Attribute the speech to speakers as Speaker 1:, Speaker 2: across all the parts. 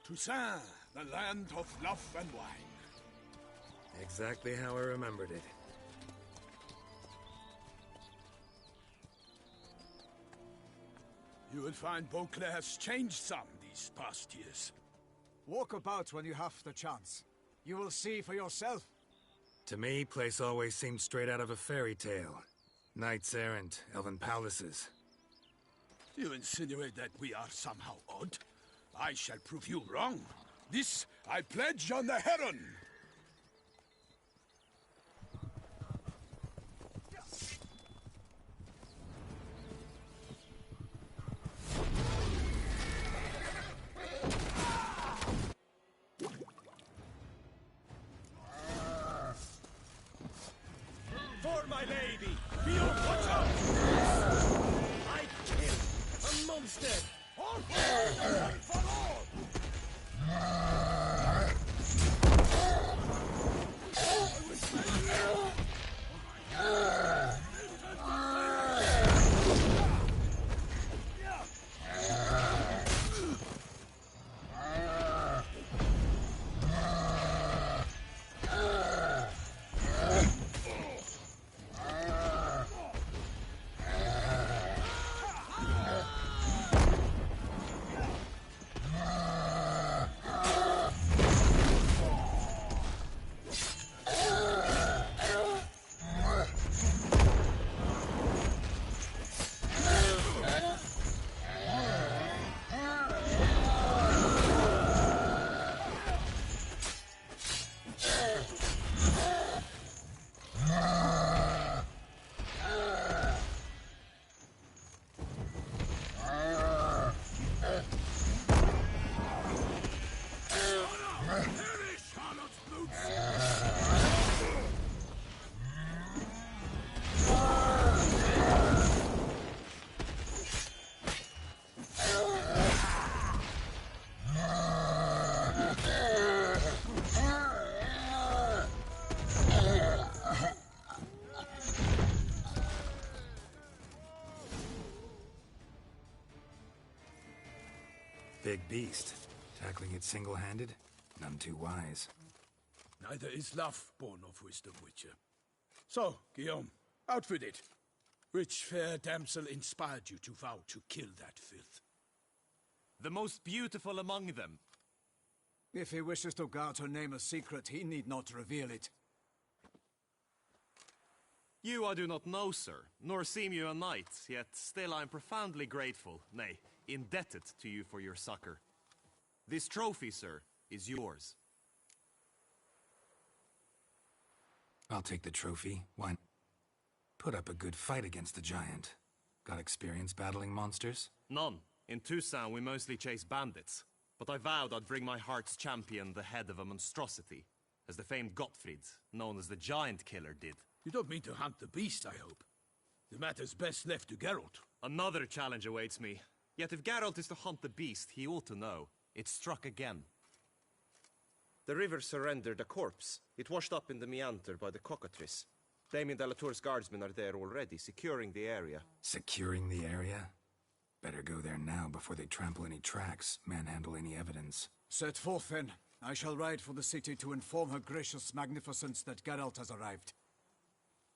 Speaker 1: Toussaint, the land of love and wine.
Speaker 2: Exactly how I remembered it.
Speaker 1: You will find Beauclair has changed some these past years.
Speaker 3: Walk about when you have the chance. You will see for yourself.
Speaker 2: To me, place always seemed straight out of a fairy tale. Knights errant, elven palaces.
Speaker 1: You insinuate that we are somehow odd? I shall prove you wrong. This I pledge on the Heron!
Speaker 4: For my lady! Be on watch out! I kill a monster! All for one for all!
Speaker 2: Big beast. Tackling it single-handed? None too wise.
Speaker 1: Neither is love born of wisdom, Witcher. So, Guillaume, outfit it. Which fair damsel inspired you to vow to kill that filth?
Speaker 4: The most beautiful among them.
Speaker 3: If he wishes to guard her name a secret, he need not reveal it.
Speaker 4: You I do not know, sir, nor seem you a knight, yet still I am profoundly grateful, nay, indebted to you for your succor. This trophy, sir, is yours.
Speaker 2: I'll take the trophy. Why? Put up a good fight against the giant. Got experience battling monsters?
Speaker 4: None. In Toussaint we mostly chase bandits. But I vowed I'd bring my heart's champion the head of a monstrosity, as the famed Gottfried, known as the Giant Killer, did.
Speaker 1: You don't mean to hunt the beast, I hope. The matter's best left to Geralt.
Speaker 4: Another challenge awaits me. Yet if Geralt is to hunt the beast, he ought to know. It struck again.
Speaker 5: The river surrendered a corpse. It washed up in the meander by the cockatrice. Damien Delatour's guardsmen are there already, securing the area.
Speaker 2: Securing the area? Better go there now before they trample any tracks, manhandle any evidence.
Speaker 3: Set forth then. I shall ride for the city to inform her gracious magnificence that Geralt has arrived.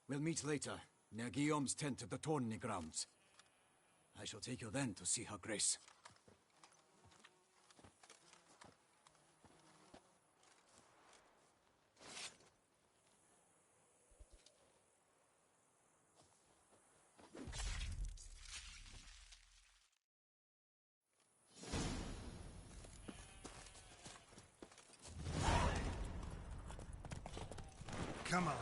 Speaker 3: We'll meet later, near Guillaume's tent at the Tourney grounds. I shall take you then to see her grace.
Speaker 2: Come on.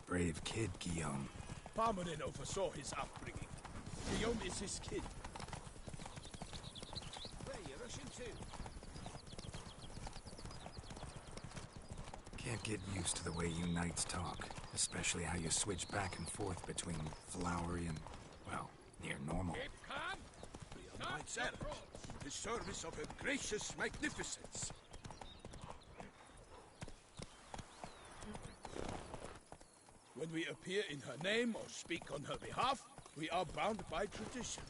Speaker 2: Brave kid, Guillaume.
Speaker 1: Parmanin oversaw his upbringing. Guillaume is his kid.
Speaker 3: Where are you rushing to?
Speaker 2: Can't get used to the way you knights talk, especially how you switch back and forth between flowery and, well, near normal.
Speaker 1: We are knights errant, in the service of her gracious magnificence. When we appear in her name or speak on her behalf, we are bound by tradition.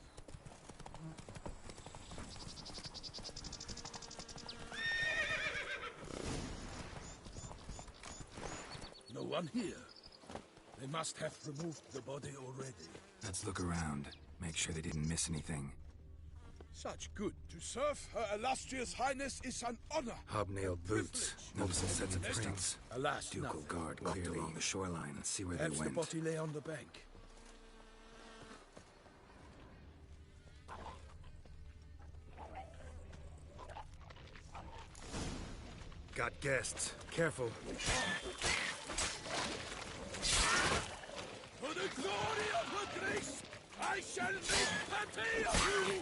Speaker 1: one here. They must have removed the body already.
Speaker 2: Let's look around. Make sure they didn't miss anything.
Speaker 1: Such good. To serve Her Illustrious Highness is an honor.
Speaker 2: Hobnailed boots. Noticeable sets of prints.
Speaker 1: Alas,
Speaker 2: Ducal
Speaker 1: nothing.
Speaker 2: guard clearly along the shoreline. Let's see where they
Speaker 1: Perhaps the
Speaker 2: went.
Speaker 1: body lay on the bank.
Speaker 2: Got guests. Careful.
Speaker 1: For the glory of her grace, I shall make pity of you!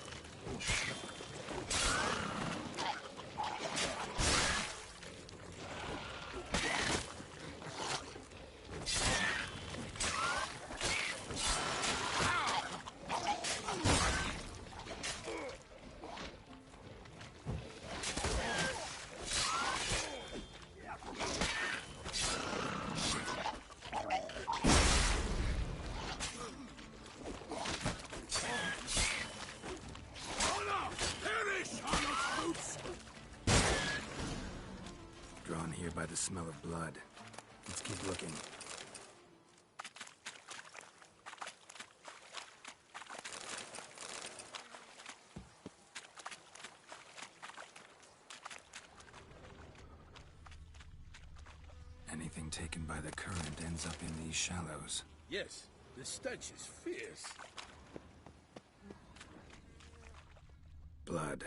Speaker 2: Drawn here by the smell of blood. Let's keep looking. Anything taken by the current ends up in these shallows.
Speaker 1: Yes, the stench is fierce.
Speaker 2: Blood.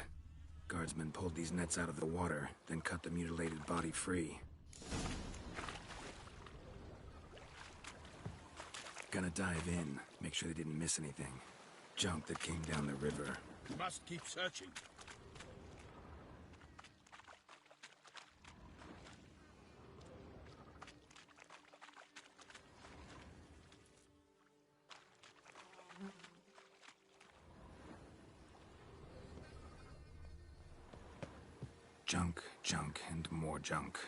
Speaker 2: Guardsmen pulled these nets out of the water, then cut the mutilated body free. Gonna dive in, make sure they didn't miss anything. Junk that came down the river.
Speaker 1: We must keep searching.
Speaker 2: Junk, junk, and more junk.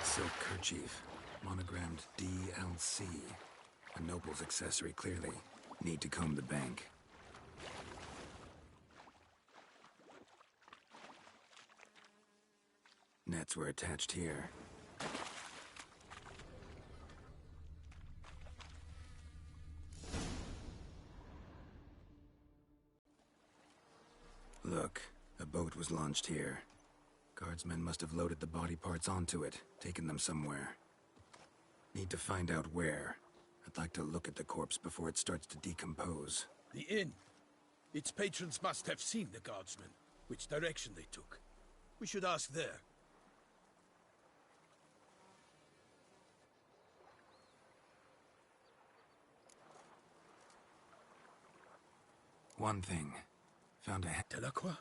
Speaker 2: Silk kerchief, monogrammed DLC. A noble's accessory, clearly. Need to comb the bank. Nets were attached here. Look, a boat was launched here. Guardsmen must have loaded the body parts onto it, taken them somewhere. Need to find out where. I'd like to look at the corpse before it starts to decompose.
Speaker 1: The inn. Its patrons must have seen the guardsmen, which direction they took. We should ask there.
Speaker 2: One thing. Found a
Speaker 1: Delacroix?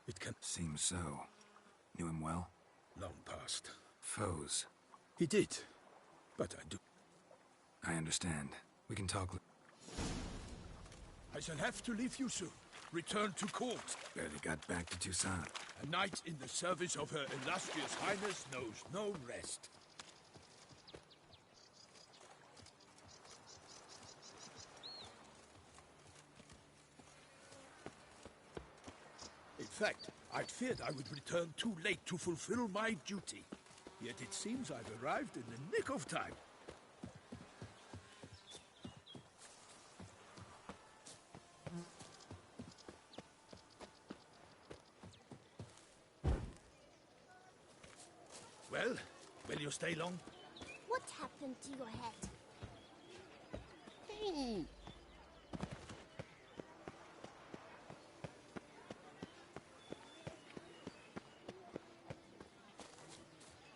Speaker 1: It can...
Speaker 2: Seems so. Knew him well?
Speaker 1: Long past.
Speaker 2: Foes.
Speaker 1: He did. But I do...
Speaker 2: I understand. We can talk...
Speaker 1: I shall have to leave you soon. Return to court.
Speaker 2: Barely got back to Toussaint.
Speaker 1: A knight in the service of Her Illustrious Highness knows no rest. fact, I'd feared I would return too late to fulfill my duty. Yet it seems I've arrived in the nick of time. Well, will you stay long?
Speaker 6: What happened to your head?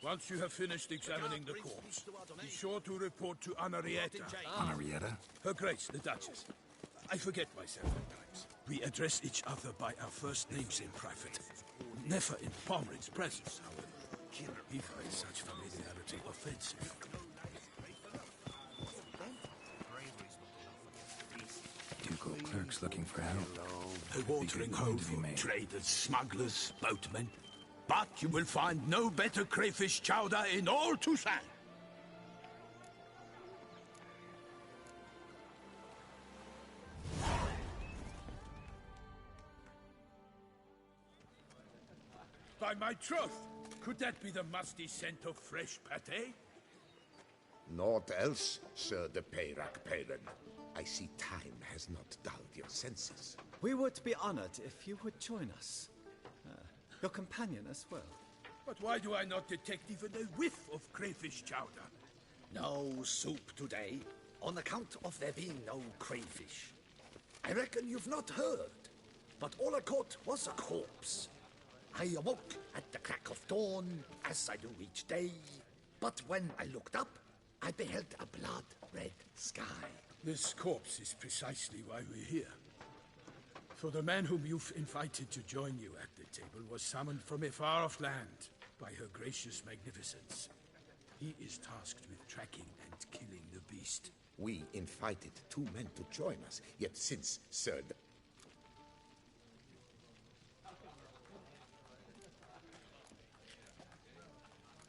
Speaker 1: Once you have finished examining the corpse, be sure to report to Anarietta.
Speaker 2: Anarietta?
Speaker 1: Her Grace, the Duchess. I forget myself at times. We address each other by our first names in private. Never in Pomerin's presence, however. He finds such familiarity offensive.
Speaker 2: Ducal clerks looking for help.
Speaker 1: A watering hole for traders, smugglers, boatmen. But you will find no better crayfish chowder in all Toussaint. By my troth, could that be the musty scent of fresh pâté?
Speaker 7: Naught else, Sir de Peyrac Peyran. I see time has not dulled your senses.
Speaker 3: We would be honored if you would join us. Your companion as well.
Speaker 1: But why do I not detect even a whiff of crayfish chowder?
Speaker 8: No soup today, on account of there being no crayfish. I reckon you've not heard, but all I caught was a corpse. I awoke at the crack of dawn, as I do each day, but when I looked up, I beheld a blood-red sky.
Speaker 1: This corpse is precisely why we're here. For the man whom you've invited to join you at the table was summoned from a far-off land by her gracious magnificence. He is tasked with tracking and killing the beast.
Speaker 7: We invited 2 men to join us, yet since Sir de...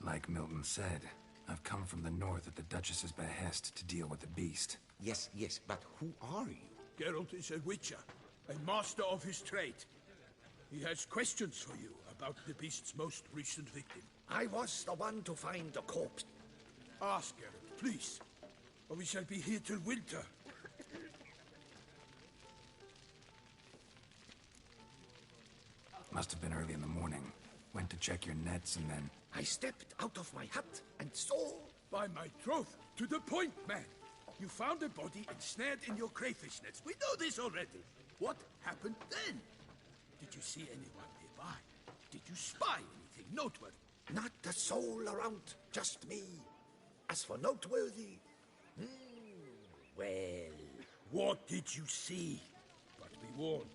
Speaker 2: Like Milton said, I've come from the north at the Duchess's behest to deal with the beast.
Speaker 7: Yes, but who are you?
Speaker 1: Geralt is a witcher, a master of his trade. He has questions for you about the beast's most recent victim.
Speaker 8: I was the one to find the corpse.
Speaker 1: Ask Geralt, please, or we shall be here till winter.
Speaker 2: Must have been early in the morning. Went to check your nets and then...
Speaker 8: I stepped out of my hut and saw...
Speaker 1: By my troth, to the point, man. You found a body ensnared in your crayfish nets. We know this already. What happened then? Did you see anyone nearby? Did you spy anything noteworthy?
Speaker 8: Not a soul around, just me. As for noteworthy... well...
Speaker 1: What did you see? But be warned,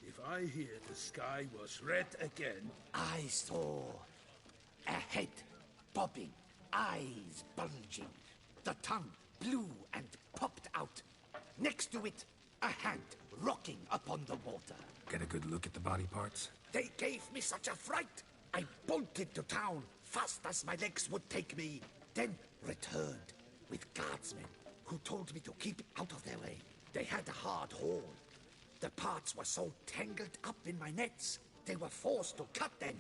Speaker 1: if I hear the sky was red again...
Speaker 8: I saw a head bobbing, eyes bulging, the tongue blue and popped out. Next to it, a hand rocking upon the water.
Speaker 2: Get a good look at the body parts?
Speaker 8: They gave me such a fright. I bolted to town fast as my legs would take me, then returned with guardsmen who told me to keep out of their way. They had a hard haul. The parts were so tangled up in my nets, they were forced to cut them.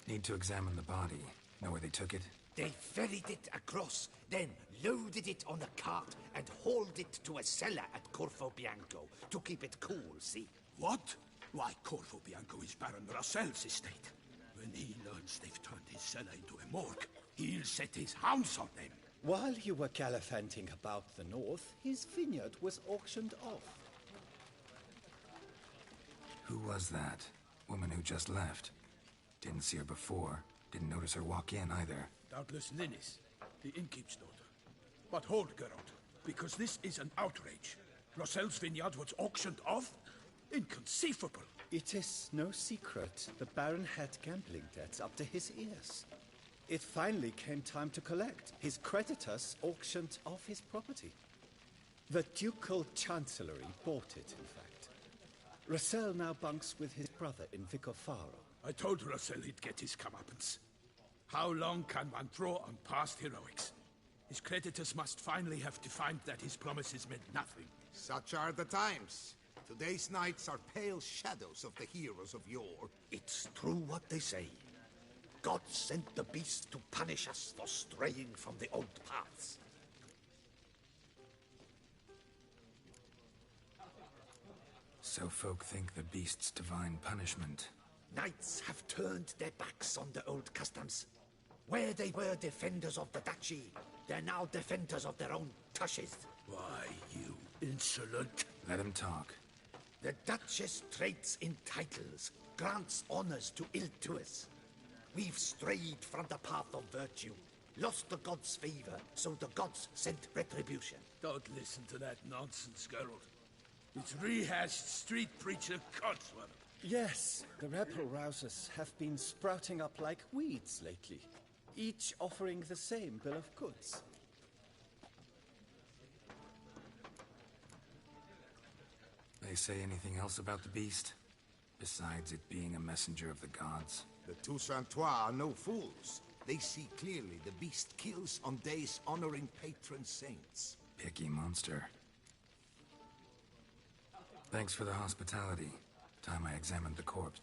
Speaker 2: Need to examine the body. Know where they took it?
Speaker 8: They ferried it across, then loaded it on a cart and hauled it to a cellar at Corvo Bianco to keep it cool, see?
Speaker 1: What? Why, Corvo Bianco is Baron Rossel's estate. When he learns they've turned his cellar into a morgue, he'll set his hounds on them.
Speaker 9: While you were gallivanting about the north, his vineyard was auctioned off.
Speaker 2: Who was that? Woman who just left. Didn't see her before. Didn't notice her walk in either.
Speaker 1: Doubtless Linnis, the innkeep's daughter. But hold, Geralt, because this is an outrage. Rossel's vineyard was auctioned off? Inconceivable.
Speaker 9: It is no secret the Baron had gambling debts up to his ears. It finally came time to collect. His creditors auctioned off his property. The Ducal Chancellery bought it, in fact. Rossel now bunks with his brother in Vicofaro.
Speaker 1: I told Rossel he'd get his comeuppance. How long can one throw on past heroics? His creditors must finally have to find that his promises meant nothing.
Speaker 7: Such are the times. Today's knights are pale shadows of the heroes of yore.
Speaker 8: It's true what they say. God sent the beast to punish us for straying from the old paths.
Speaker 2: So folk think the beast's divine punishment.
Speaker 8: Knights have turned their backs on the old customs. Where they were defenders of the duchy, they're now defenders of their own tushes.
Speaker 1: Why, you insolent...
Speaker 2: Let him talk.
Speaker 8: The Duchess trades in titles, grants honors to ill-doers. We've strayed from the path of virtue, lost the gods' favor, so the gods sent retribution.
Speaker 1: Don't listen to that nonsense, Geralt. It's rehashed street preacher codswallop.
Speaker 9: Yes, the rebel rousers have been sprouting up like weeds lately, each offering the same bill of goods.
Speaker 2: They say anything else about the beast? Besides it being a messenger of the gods?
Speaker 7: The Toussaintois are no fools. They see clearly the beast kills on days honoring patron saints.
Speaker 2: Picky monster. Thanks for the hospitality. Time I examined the corpse.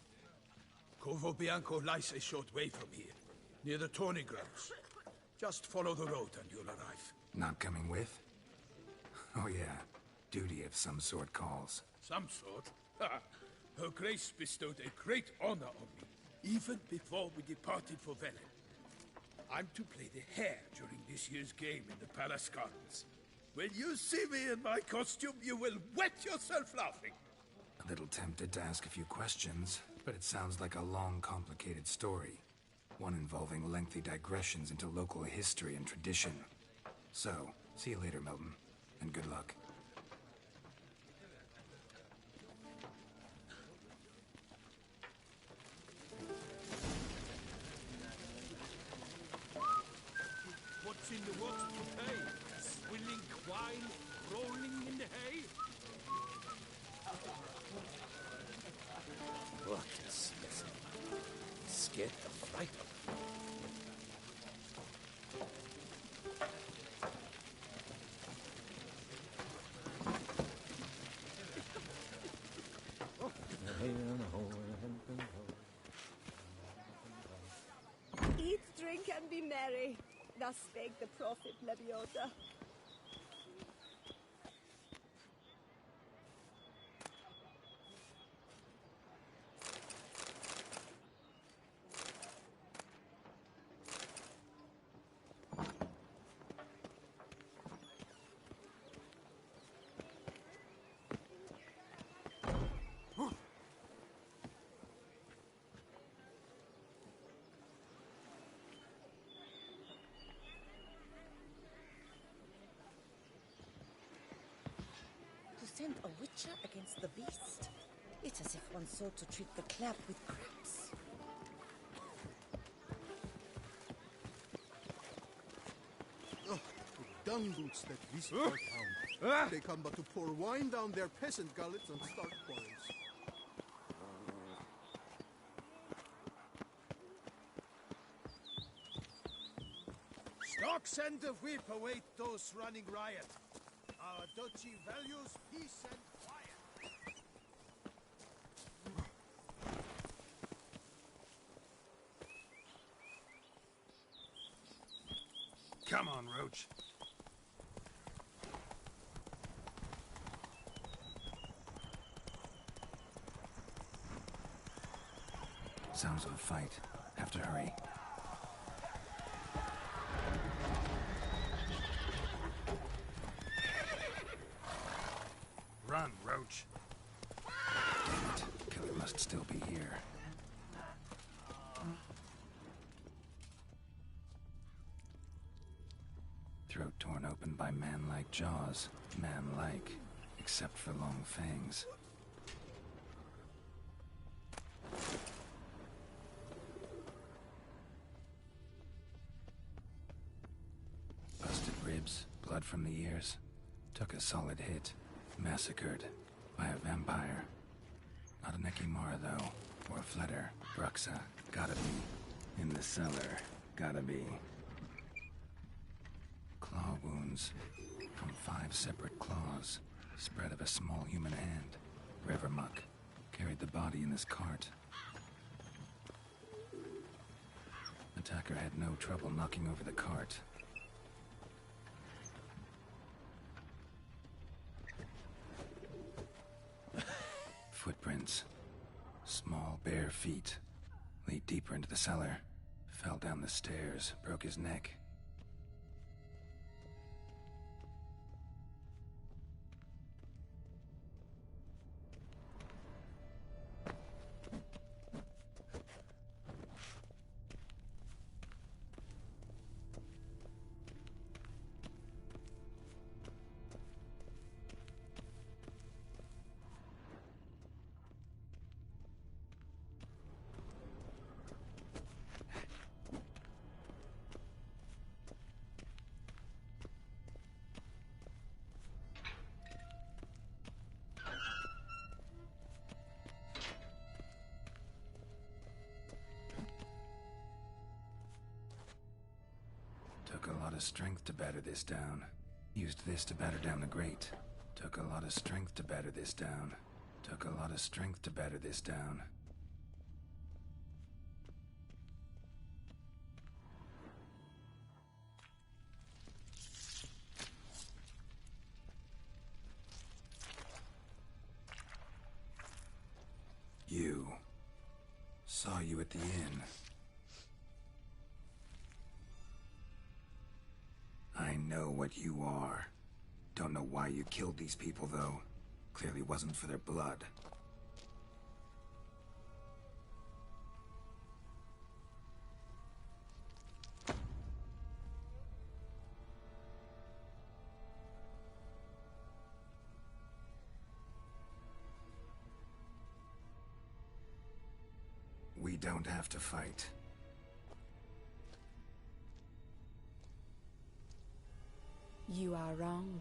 Speaker 1: Corvo Bianco lies a short way from here, near the tourney grounds. Just follow the road and you'll arrive.
Speaker 2: Not coming with? Oh yeah, duty of some sort calls.
Speaker 1: Some sort? Her Grace bestowed a great honor on me, even before we departed for Velen. I'm to play the hare during this year's game in the palace gardens. When you see me in my costume, you will wet yourself laughing.
Speaker 2: A little tempted to ask a few questions, but it sounds like a long, complicated story. One involving lengthy digressions into local history and tradition. So, see you later, Milton, and good luck.
Speaker 1: What's in the works today? Swilling wine, rolling in the hay?
Speaker 8: What a specimen. Scared the fright of me.
Speaker 10: Eat, drink, and be merry. Thus spake the prophet Lebioda.
Speaker 11: Send a witcher against the beast? It's as if one sought to treat the clap with craps.
Speaker 12: Oh, the dung boots that visit our town. They come but to pour wine down their peasant gullets and start quarrels.
Speaker 1: Stocks and the whip await those running riot. Our duchy values peace and quiet.
Speaker 13: Come on, Roach.
Speaker 2: Sounds of a fight. Have to hurry.
Speaker 13: Run, Roach.
Speaker 2: Damn it. Killer must still be here. Throat torn open by man-like jaws. Man-like, except for long fangs. Busted ribs, blood from the ears. Took a solid hit. Massacred by a vampire. Not an Ekimara, though. Or a Fletter. Bruxa. Gotta be. In the cellar. Gotta be. Claw wounds. From 5 separate claws. Spread of a small human hand. Rivermuck. Carried the body in this cart. Attacker had no trouble knocking over the cart. Footprints. Small, bare feet. Lead deeper into the cellar. Fell down the stairs, broke his neck. Took a lot of strength to batter this down. Used this to batter down the grate. Took a lot of strength to batter this down. Took a lot of strength to batter this down. You. Saw you at the inn. I know what you are. Don't know why you killed these people, though. Clearly wasn't for their blood. We don't have to fight.
Speaker 14: You are wrong.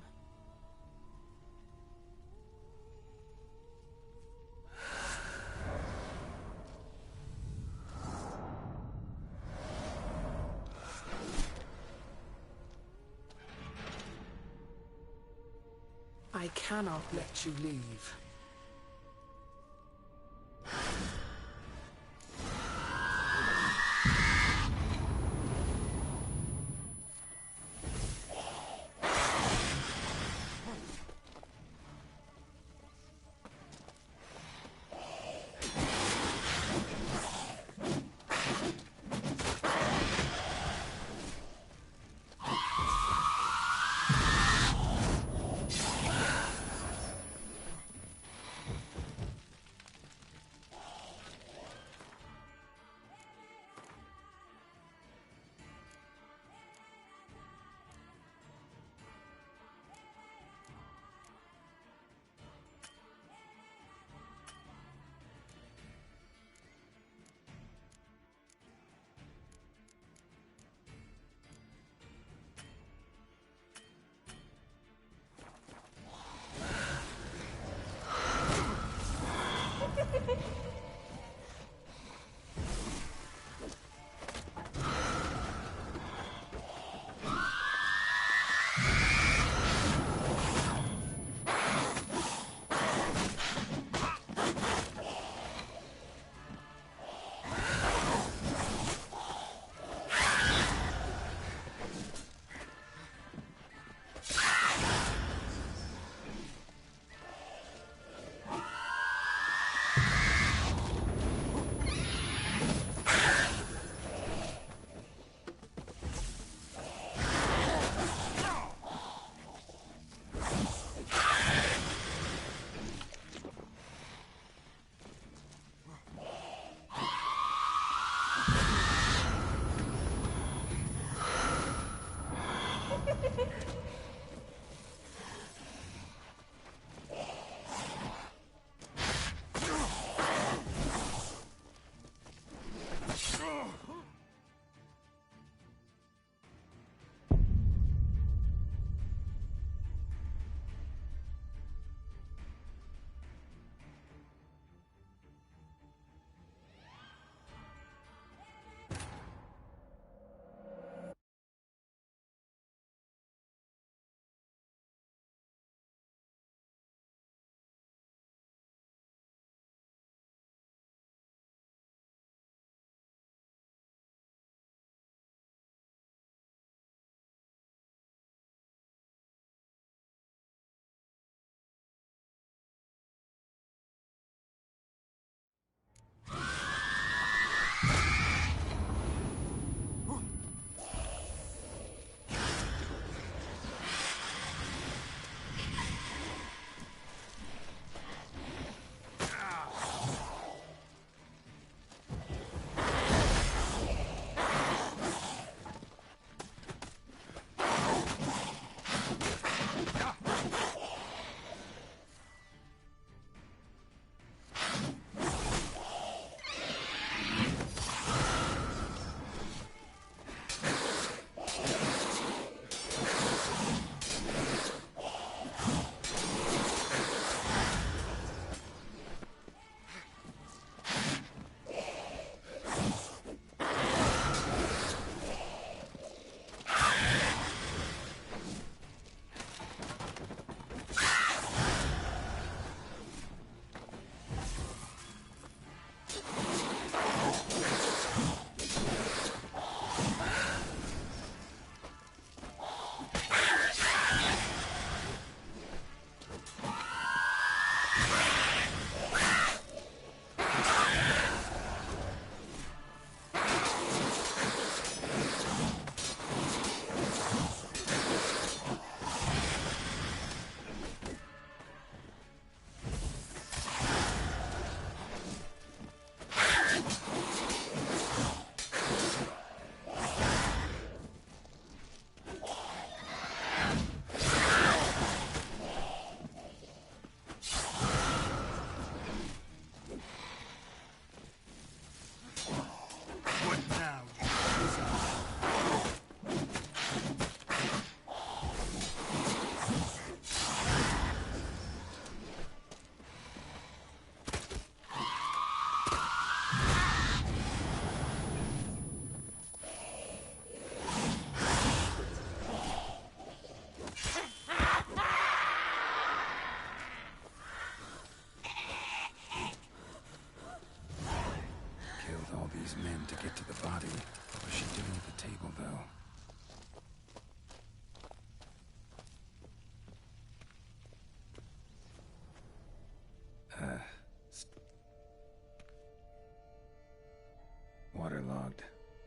Speaker 14: I cannot let you leave.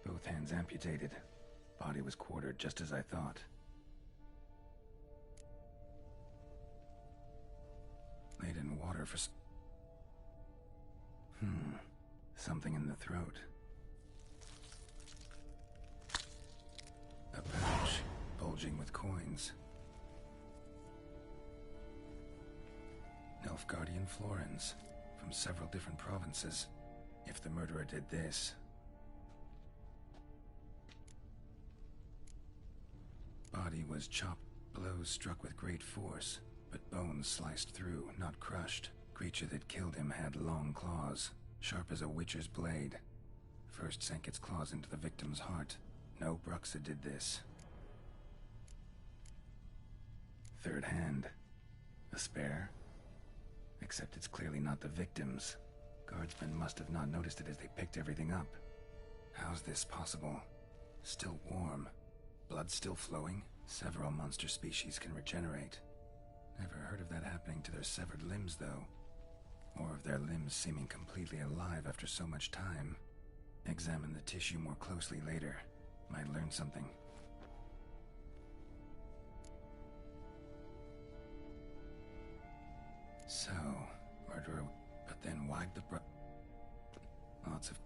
Speaker 2: Both hands amputated. Body was quartered just as I thought. Laid in water for something in the throat. A pouch, bulging with coins. Nilfgaardian florins, from several different provinces. If the murderer did this... Body was chopped, blows struck with great force, but bones sliced through, not crushed. Creature that killed him had long claws, sharp as a witcher's blade. First sank its claws into the victim's heart. No Bruxa did this. Third hand. A spare? Except it's clearly not the victim's. Guardsmen must have not noticed it as they picked everything up. How's this possible? Still warm. Blood still flowing? Several monster species can regenerate. Never heard of that happening to their severed limbs, though. Or of their limbs seeming completely alive after so much time. Examine the tissue more closely later. Might learn something. So, murderer, but then why'd the lots of...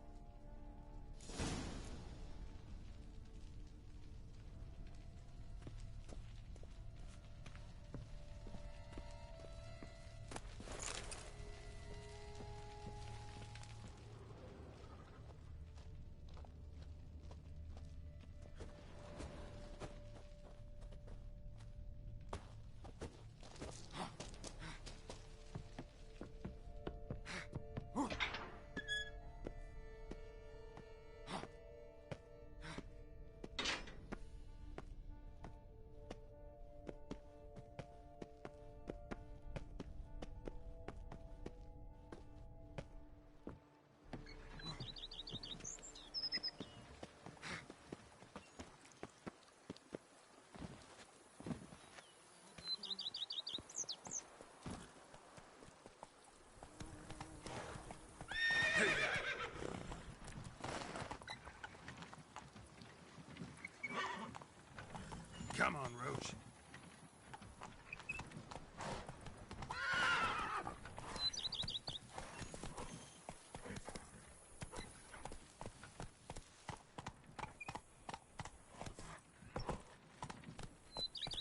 Speaker 1: Come on, Roach.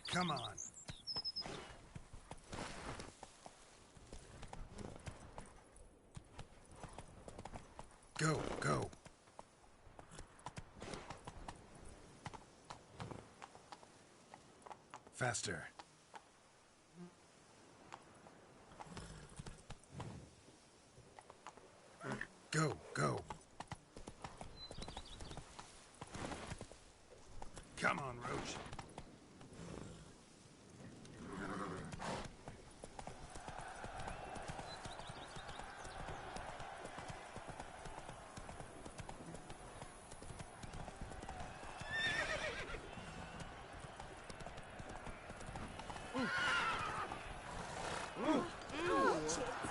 Speaker 1: Come on. Go, go. Faster. Go, go. Come on, Roach.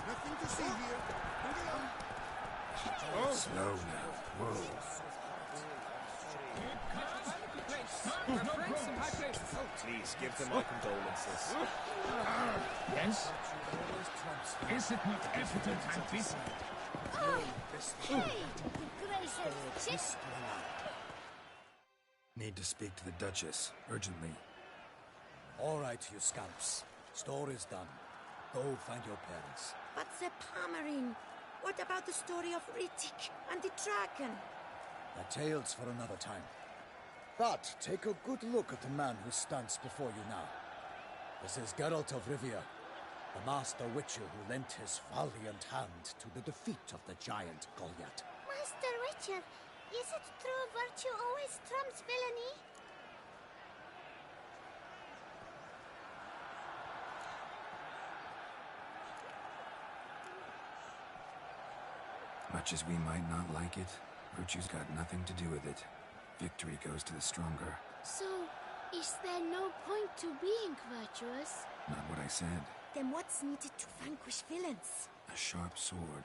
Speaker 12: Nothing to see here.
Speaker 2: Slow now. Whoa.
Speaker 5: Please give them my condolences.
Speaker 1: Yes? Is it not evident and busy?
Speaker 6: Hey, gracious!
Speaker 2: Need to speak to the Duchess, urgently.
Speaker 3: All right, you scamps. Story's done. Go find your parents.
Speaker 11: But the Palmerine, what about the story of Rittik and the dragon?
Speaker 3: The tale's for another time. But take a good look at the man who stands before you now. This is Geralt of Rivia, the master witcher who lent his valiant hand to the defeat of the giant Goliath.
Speaker 6: Master Witcher, is it true virtue always trumps villainy?
Speaker 2: Much as we might not like it, virtue's got nothing to do with it. Victory goes to the stronger.
Speaker 6: So, is there no point to being virtuous?
Speaker 2: Not what I said.
Speaker 11: Then what's needed to vanquish villains?
Speaker 2: A sharp sword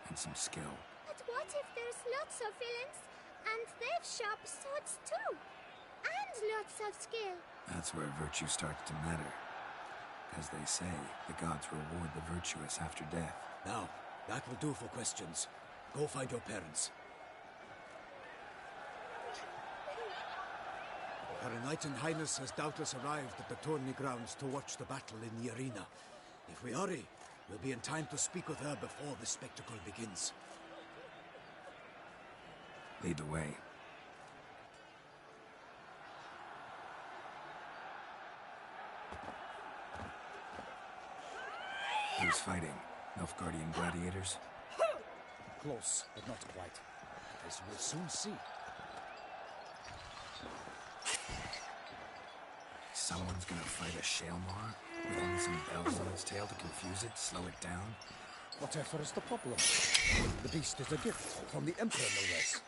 Speaker 2: and some skill.
Speaker 6: But what if there's lots of villains And they've sharp swords too. And lots of skill.
Speaker 2: That's where virtue starts to matter. As they say, the gods reward the virtuous after death.
Speaker 3: Now, that will do for questions. Go find your parents. Her Knight Highness has doubtless arrived at the tourney grounds to watch the battle in the arena. If we hurry, we'll be in time to speak with her before the spectacle begins.
Speaker 2: Lead the way. Who's fighting? Nilfgaardian gladiators?
Speaker 8: Close, but not quite. As we'll soon see.
Speaker 2: Someone's gonna fight a Shaelmar? With only some bells on its tail to confuse it, slow it down?
Speaker 8: Whatever is the problem? The beast is a gift from the Emperor, no less.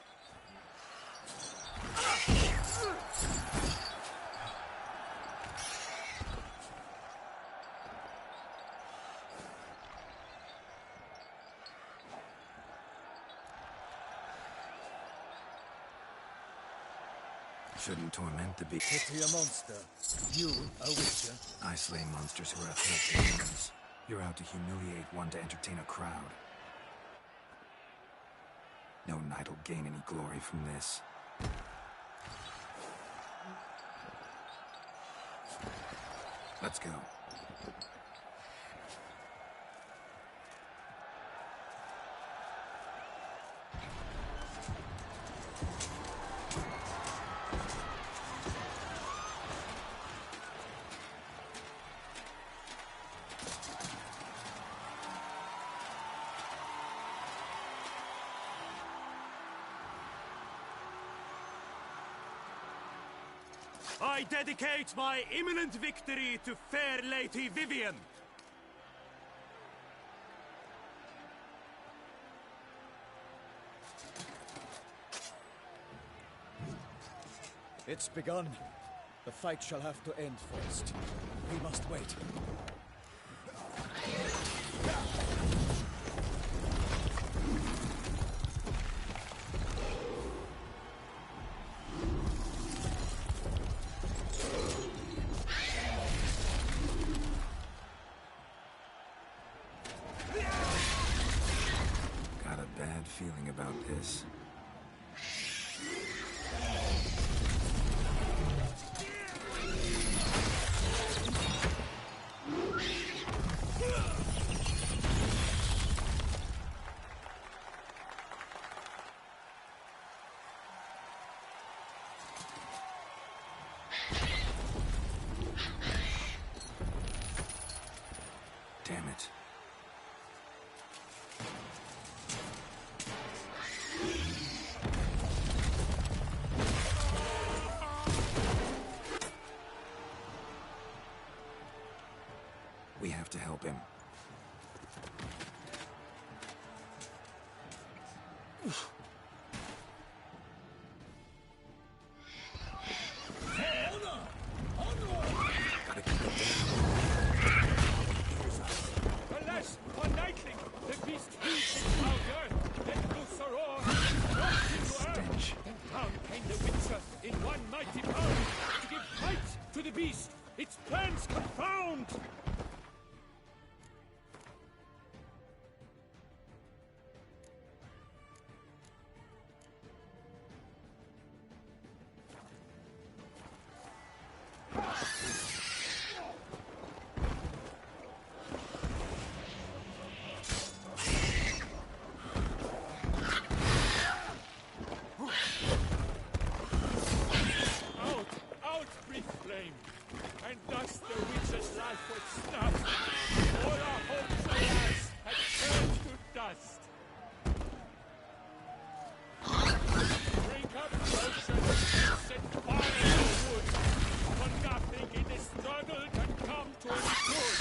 Speaker 2: Shouldn't torment the beast.
Speaker 8: Pity a monster. You, a witcher.
Speaker 2: I slay monsters who are a threat to humans. You're out to humiliate one to entertain a crowd. No knight will gain any glory from this. Let's go.
Speaker 13: I dedicate my imminent victory to fair Lady Vivienne.
Speaker 8: It's begun. The fight shall have to end first. We must wait.
Speaker 2: Got a bad feeling about this. Damn it. We have to help him. Gotta keep it down.
Speaker 1: Alas, one nightling! The beast heaves its foul earth, let loose a roar, knocked into earth. Then down came the Witcher in one mighty pound to give fight to the beast, its plans confound! Out, brief flame! And thus the witch's life was snuffed. All our hopes, alas, had turned to dust. Drink up, ocean, set fire in the wood, for nothing in this struggle can come to any good.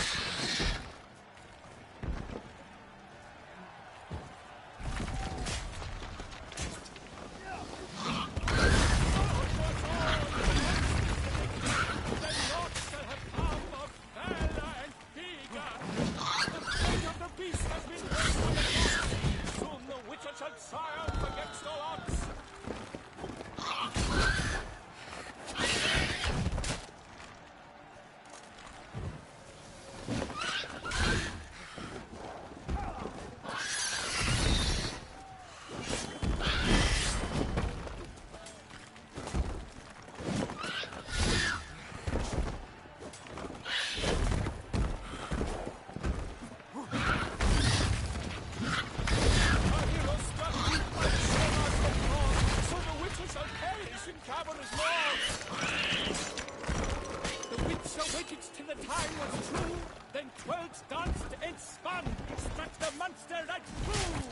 Speaker 1: The Lord shall have come of valor and big
Speaker 13: take it till the time was true, then twirled, danced, and spun, struck the monster right through.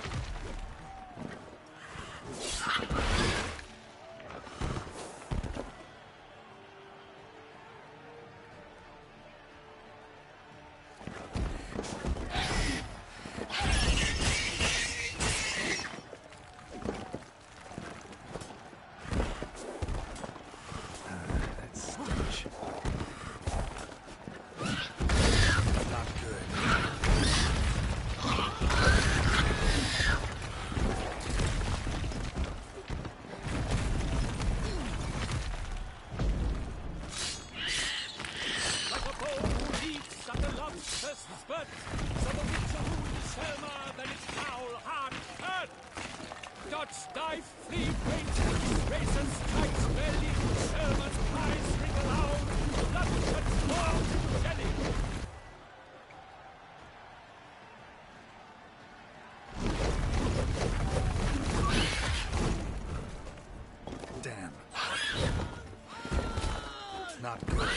Speaker 2: Not good.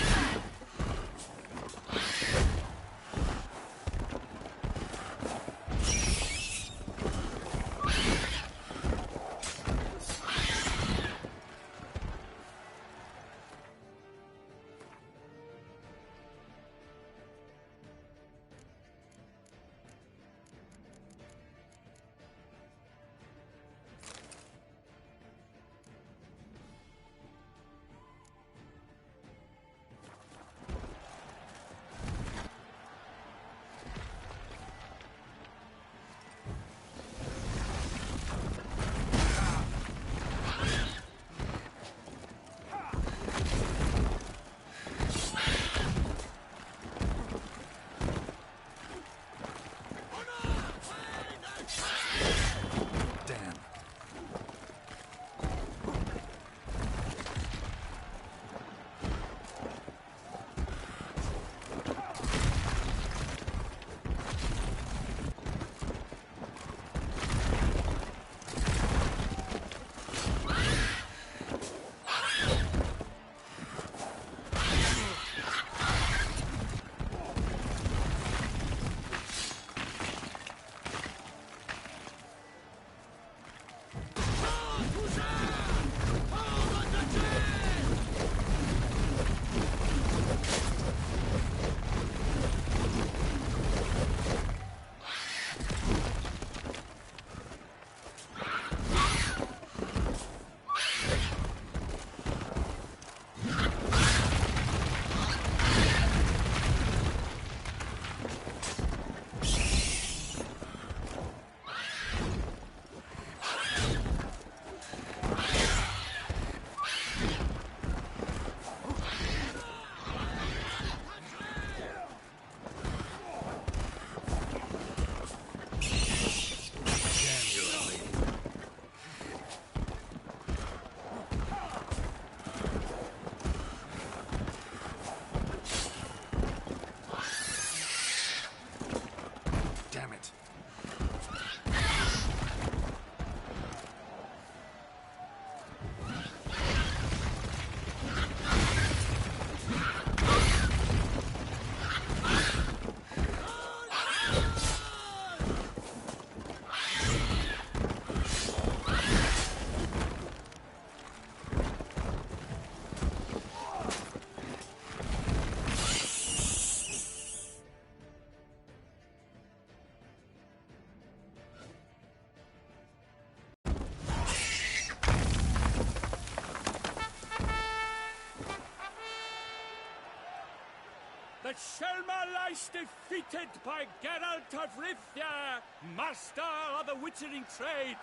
Speaker 13: The Shelma lies defeated by Geralt of Rivia, master of the witchering trade.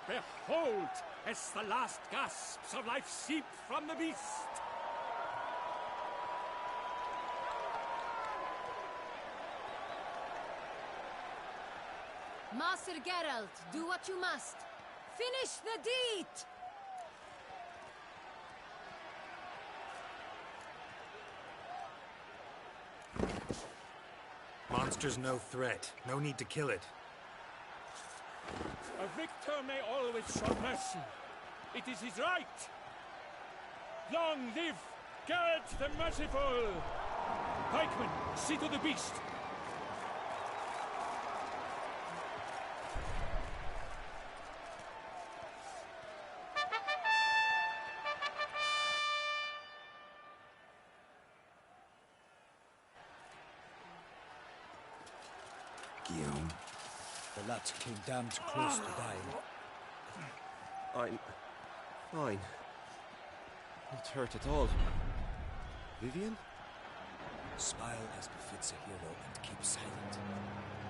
Speaker 13: Behold, as the last gasps of life seep from the beast.
Speaker 15: Master Geralt, do what you must. Finish the deed!
Speaker 2: Monster's no threat. No need to kill it.
Speaker 13: A victor may always show mercy. It is his right. Long live Geralt the Merciful! Pikemen, see to the beast!
Speaker 2: Guillaume.
Speaker 3: The lad came damned close to dying.
Speaker 5: I'm fine. Not hurt at all. Vivian?
Speaker 3: Smile as befits a hero and keep silent.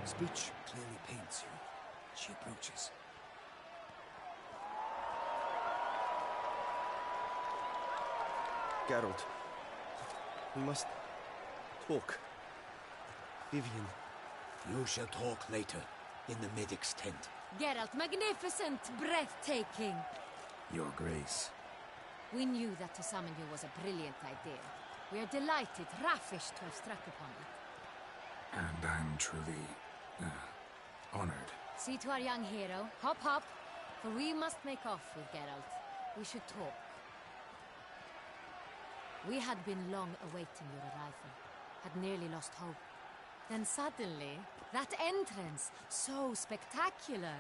Speaker 3: Speech clearly pains you. She approaches.
Speaker 5: Geralt. We must talk. Vivian.
Speaker 3: You shall talk later, in the medic's tent.
Speaker 15: Geralt, magnificent, breathtaking.
Speaker 2: Your Grace.
Speaker 15: We knew that to summon you was a brilliant idea. We are delighted, ravished to have struck upon it.
Speaker 2: And I'm truly, honored.
Speaker 15: See to our young hero. Hop, hop. For we must make off with Geralt. We should talk. We had been long awaiting your arrival. Had nearly lost hope. Then suddenly, that entrance, so spectacular.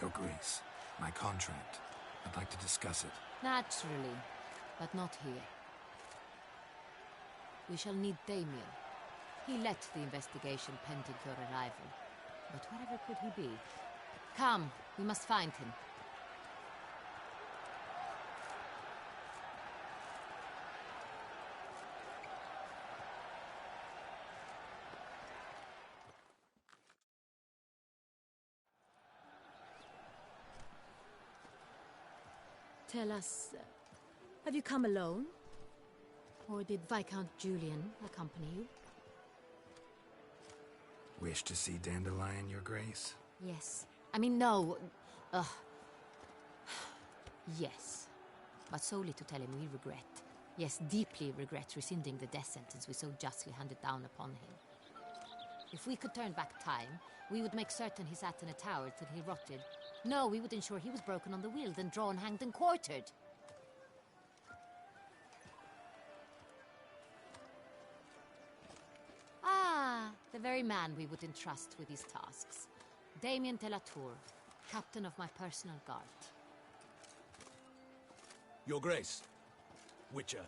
Speaker 2: Your Grace, my contract. I'd like to discuss it.
Speaker 15: Naturally, but not here. We shall need Damien. He led the investigation pending your arrival. But wherever could he be? Come, we must find him. Tell us, have you come alone? Or did Viscount Julian accompany you?
Speaker 2: Wish to see Dandelion, Your Grace?
Speaker 15: Yes. I mean, no. Yes. But solely to tell him we regret. Yes, deeply regret rescinding the death sentence we so justly handed down upon him. If we could turn back time, we would make certain he sat in a tower till he rotted. No, we would ensure he was broken on the wheel, then drawn, hanged, and quartered. Ah, the very man we would entrust with these tasks. Damien de la Tour, captain of my personal guard.
Speaker 3: Your Grace. Witcher.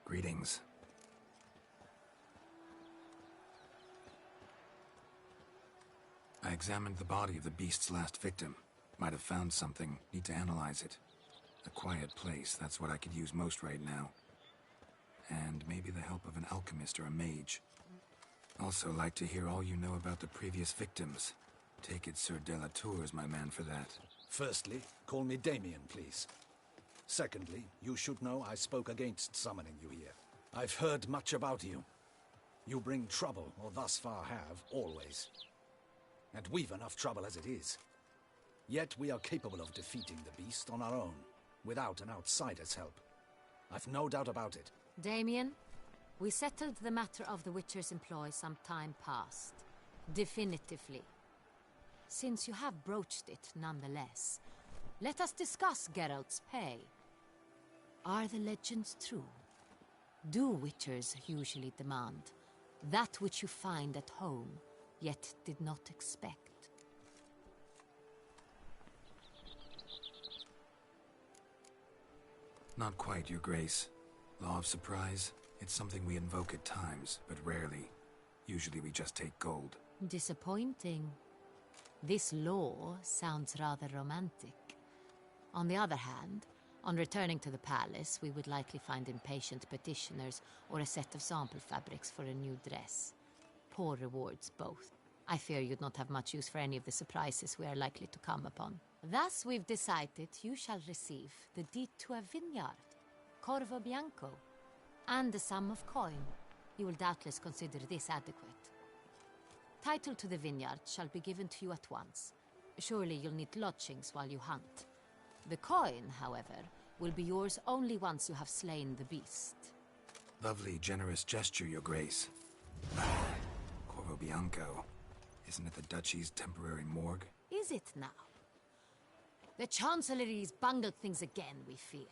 Speaker 2: Greetings. I examined the body of the beast's last victim. Might have found something. Need to analyze it. A quiet place, that's what I could use most right now. And maybe the help of an alchemist or a mage. Also like to hear all you know about the previous victims. Take it Sir de la Tour is my man for that.
Speaker 8: Firstly, call me Damien, please. Secondly, you should know I spoke against summoning you here. I've heard much about you. You bring trouble, or thus far have, always. And we've enough trouble as it is. Yet we are capable of defeating the beast on our own, without an outsider's help. I've no doubt about it.
Speaker 15: Damien, we settled the matter of the Witcher's employ some time past. Definitively. Since you have broached it nonetheless, let us discuss Geralt's pay. Are the legends true? Do Witchers usually demand that which you find at home, yet did not expect?
Speaker 2: Not quite, Your Grace. Law of surprise, it's something we invoke at times, but rarely. Usually we just take gold.
Speaker 15: Disappointing. This law sounds rather romantic. On the other hand, on returning to the palace, we would likely find impatient petitioners or a set of sample fabrics for a new dress. Poor rewards, both. I fear you'd not have much use for any of the surprises we are likely to come upon. Thus, we've decided you shall receive the deed to a vineyard, Corvo Bianco, and a sum of coin. You will doubtless consider this adequate. Title to the vineyard shall be given to you at once. Surely you'll need lodgings while you hunt. The coin, however, will be yours only once you have slain the beast.
Speaker 2: Lovely, generous gesture, Your Grace. Corvo Bianco. Isn't it the Duchy's temporary morgue?
Speaker 15: Is it now? The Chancellery's bungled things again, we fear.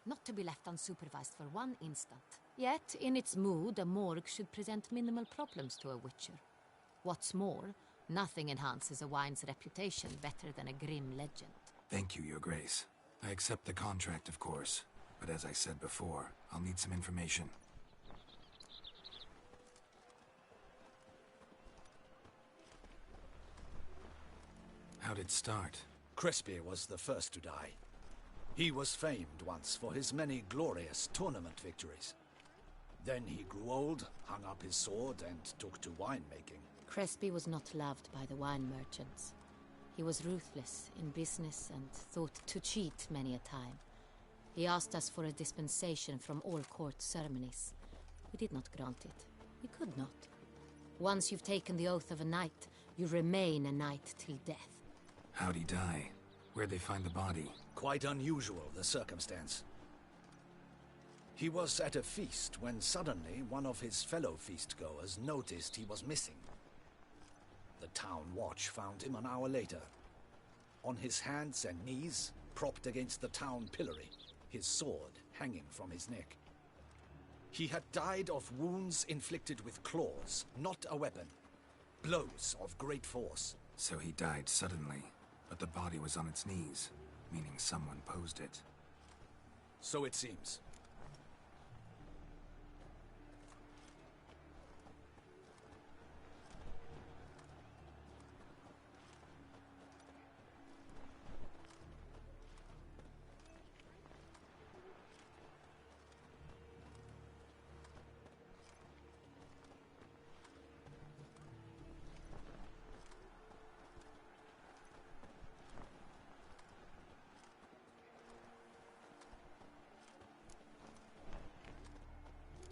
Speaker 15: Not to be left unsupervised for one instant. Yet, in its mood, a morgue should present minimal problems to a witcher. What's more, nothing enhances a wine's reputation better than a grim legend.
Speaker 2: Thank you, Your Grace. I accept the contract, of course. But as I said before, I'll need some information. How'd it start?
Speaker 8: Crespi was the first to die. He was famed once for his many glorious tournament victories. Then he grew old, hung up his sword, and took to winemaking.
Speaker 15: Crespi was not loved by the wine merchants. He was ruthless in business and thought to cheat many a time. He asked us for a dispensation from all court ceremonies. We did not grant it. We could not. Once you've taken the oath of a knight, you remain a knight till death.
Speaker 2: How'd he die? Where'd they find the body?
Speaker 8: Quite unusual, the circumstance. He was at a feast when suddenly one of his fellow feastgoers noticed he was missing. The town watch found him an hour later. On his hands and knees, propped against the town pillory, his sword hanging from his neck. He had died of wounds inflicted with claws, not a weapon. Blows of great force.
Speaker 2: So he died suddenly, but the body was on its knees, meaning someone posed it.
Speaker 8: So it seems.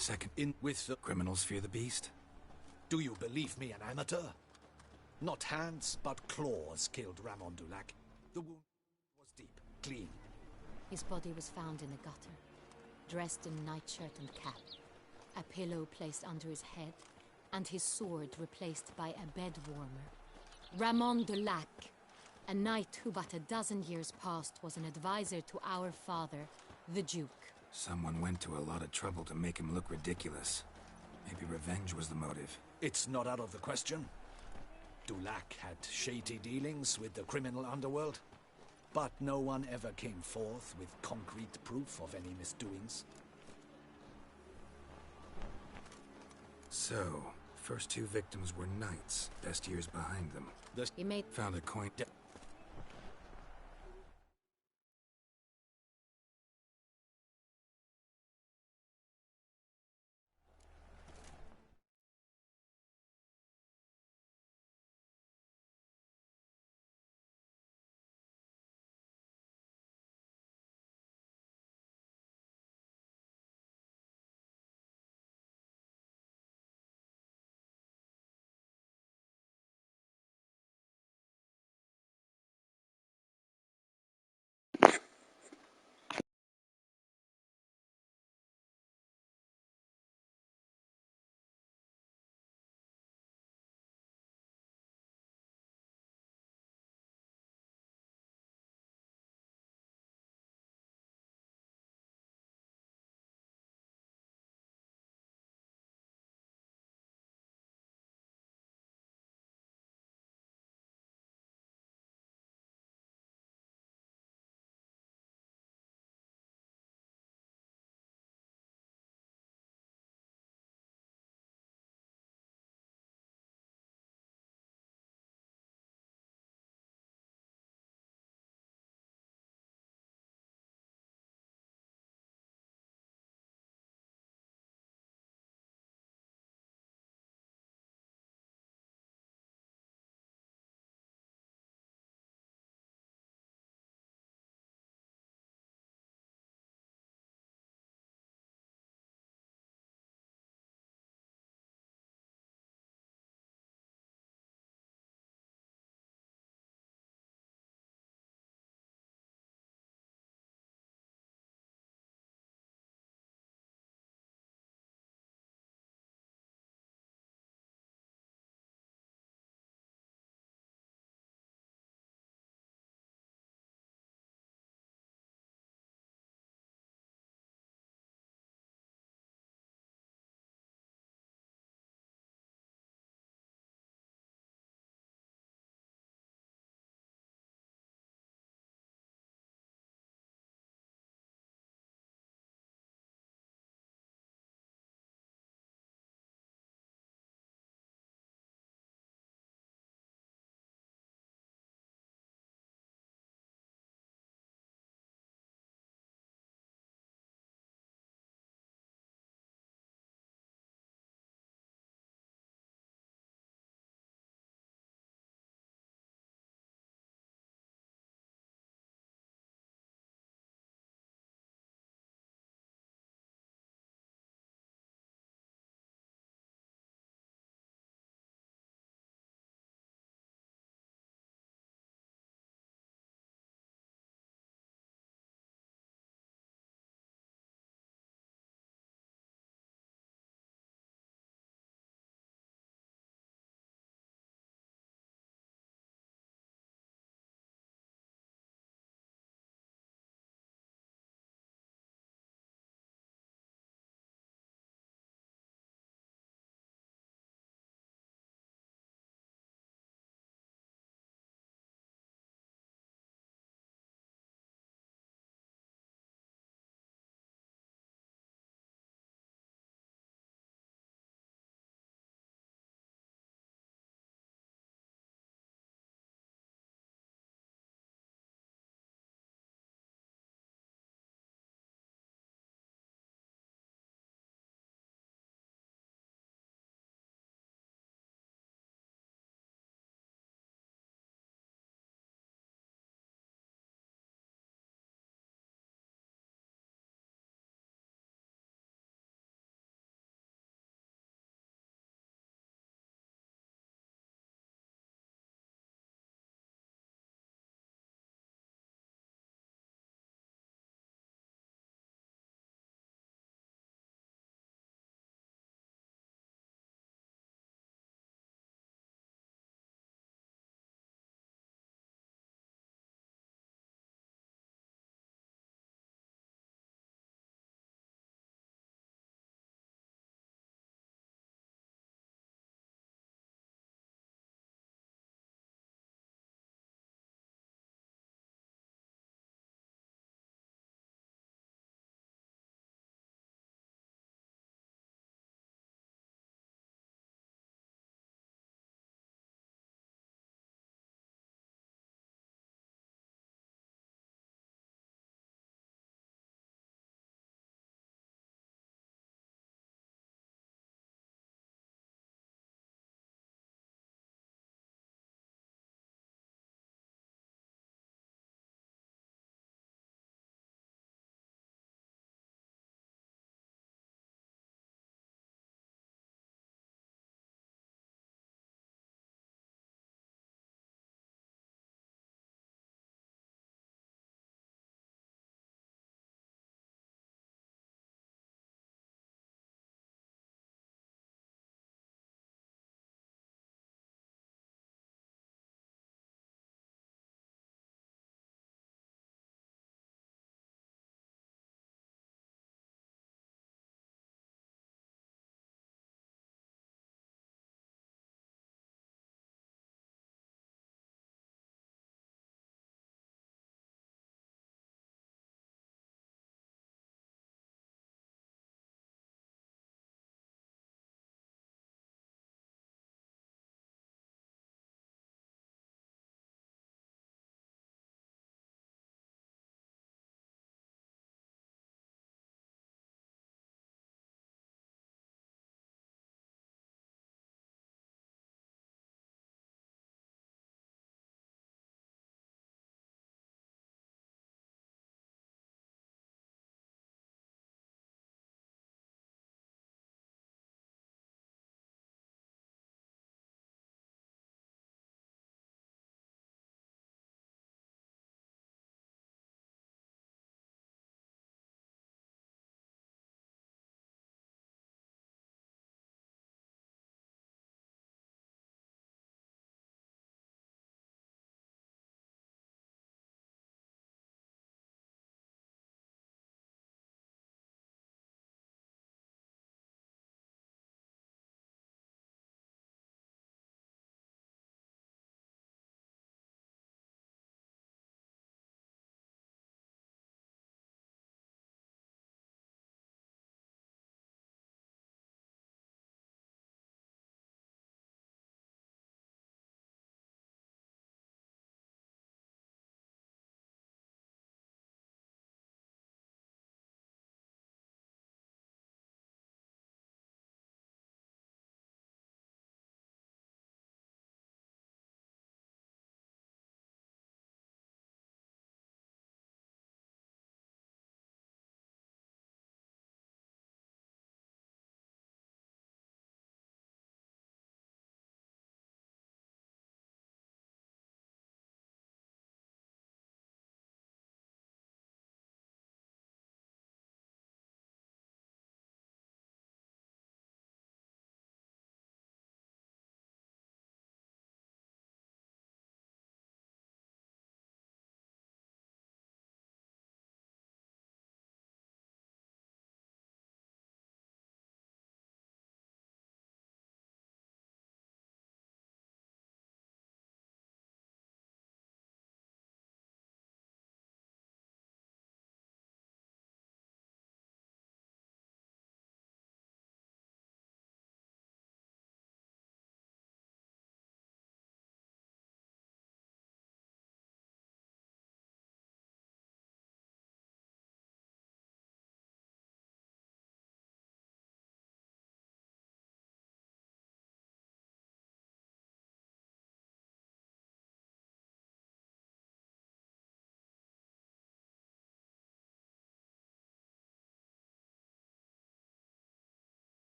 Speaker 2: Second, in with the criminals fear the beast?
Speaker 8: Do you believe me an amateur? Not hands, but claws killed Ramon Dulac. The wound was deep, clean.
Speaker 15: His body was found in a gutter, dressed in nightshirt and cap, a pillow placed under his head, and his sword replaced by a bed warmer. Ramon Dulac, a knight who but a dozen years past was an advisor to our father, the Duke.
Speaker 2: Someone went to a lot of trouble to make him look ridiculous. Maybe revenge was the motive.
Speaker 8: It's not out of the question. Dulac had shady dealings with the criminal underworld, but no one ever came forth with concrete proof of any misdoings.
Speaker 2: So, first two victims were knights, best years behind them.
Speaker 15: He made
Speaker 2: found a coin.